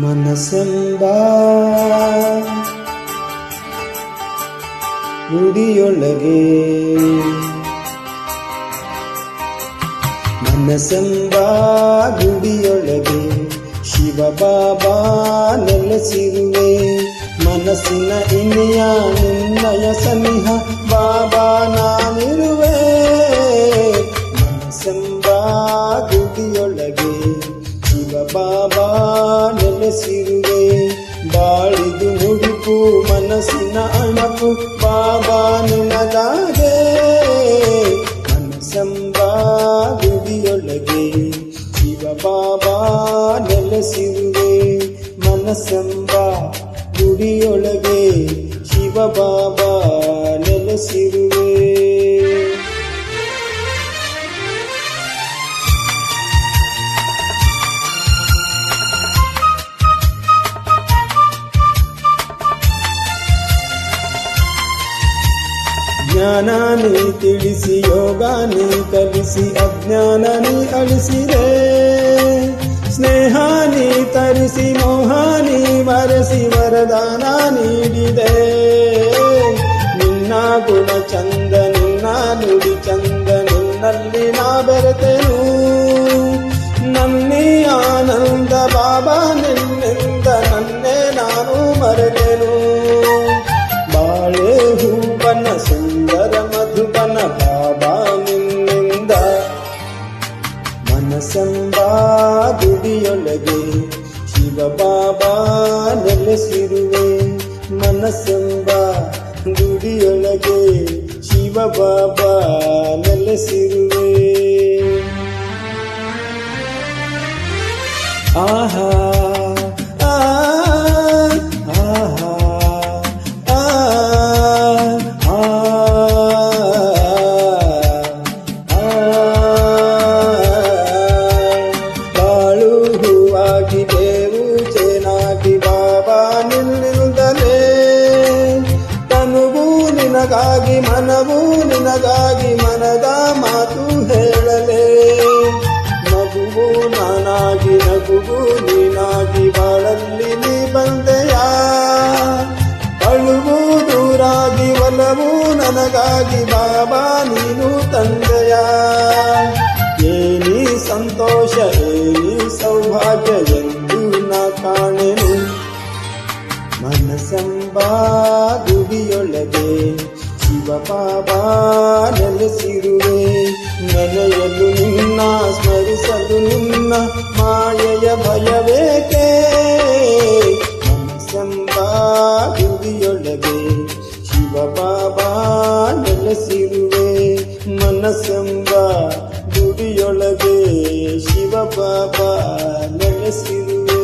ಮನಸ್ಸೆಂಬ ಗುಡಿಯೊಳಗೆ ಮನಸ್ಸೆಂಬ ಗುಡಿಯೊಳಗೆ ಶಿವಬಾಬಾ ನೆಲೆಸಿರುವೆ. ಮನಸ್ಸಿನ ಇನಿಯ ನಿನ್ನಯ ಸನಿಹ ಬಾಬಾ ನಾನಿರುವೆ. ಮನಸ್ಸೆಂಬ ಗುಡಿಯೊಳಗೆ ಶಿವಬಾಬಾ ನೆಲೆಸಿರುವೆ. ಬಾಳಿದು ಮುಡುಪು ಮನಸ್ಸಿನ ಅಣಪು ಬಾಬಾ ನಿನಗಾಗೆ. ಮನಸ್ಸೆಂಬ ಗುಡಿಯೊಳಗೆ ಶಿವಬಾಬಾ ನೆಲೆಸಿರುವೆ. ಮನಸ್ಸೆಂಬ ಗುಡಿಯೊಳಗೆ ಶಿವಬಾಬಾ ನೆಲೆಸಿರುವೆ. ಜ್ಞಾನ ನೀ ತಿಳಿಸಿ ಯೋಗ ನೀ ಕಲಿಸಿ ಅಜ್ಞಾನ ನೀ ಅಳಿಸಿದೆ. ಸ್ನೇಹ ನೀ ತರಿಸಿ ಮೋಹ ನೀ ಮರೆಸಿ ವರದಾನ ನೀಡಿದೆ. ನಿನ್ನ ಗುಣ ಚಂದ ನಿನ್ನ ನುಡಿ ಚಂದ ನಿನ್ನಲ್ಲಿ ನಾ ಬೆರೆತೆನು. ನನ್ನಿ ಆನಂದ ಬಾಬಾ ನಿನ್ನಿಂದ ನನ್ನೇ ನಾನು ಮರೆತೆನು. ಬಾಳೆ ಹೂವನ ಸುಂದರ ಮಧುಬನ ಬಾಬಾ ನಿನ್ನಿಂದ. ಮನಸ್ಸೆಂಬ ಗುಡಿಯೊಳಗೆ ಶಿವಬಾಬಾ ನೆಲೆಸಿರುವೆ. ಮನಸ್ಸೆಂಬ ಗುಡಿಯೊಳಗೆ ಶಿವಬಾಬಾ ನೆಲೆಸಿರುವೆ. ಆಹಾ ಬೇವು ಚೇನಾಗಿ ಬಾಬಾ ನಿನ್ನಿಂದಲೇ. ತನುವು ನಿನಗಾಗಿ ಮನವು ನಿನಗಾಗಿ ಮನದ ಮಾತು ಹೇಳಲೇ. ನಗುವು ನಾನಾಗಿ ನಗುವು ನೀನಾಗಿ ಬಾಳಲ್ಲಿ ನೀ ಬಂದೆಯ. ಅಳುವು ದೂರಾಗಿ ಒಲವು ನನಗಾಗಿ ಬಾಬಾ ನೀನು ತಂದೆಯ. ಏನಿ ಸಂತೋಷ ಏನಿ ಸೌಭಾಗ್ಯ ಎಂದು ನಾ ಕಾಣೆನು. ಮನಸ್ಸೆಂಬ ಗುಡಿಯೊಳಗೆ ಶಿವಬಾಬಾ ನೆಲೆಸಿರುವೆ. ನೆನೆಯಲು ನಿನ್ನ ಸ್ಮರಿಸಲು ನಿನ್ನ ಮಾಯೆಯ ಭಯವೇಕೆ. ಮನಸ್ಸೆಂಬ ಗುಡಿಯೊಳಗೆ ಶಿವಬಾಬಾ ನೆಲೆಸಿರುವೆ. ಮನಸ್ಸೆಂಬ ಗುಡಿಯೊಳಗೆ ಶಿವಬಾಬಾ ನೆಲೆಸಿರುವೆ.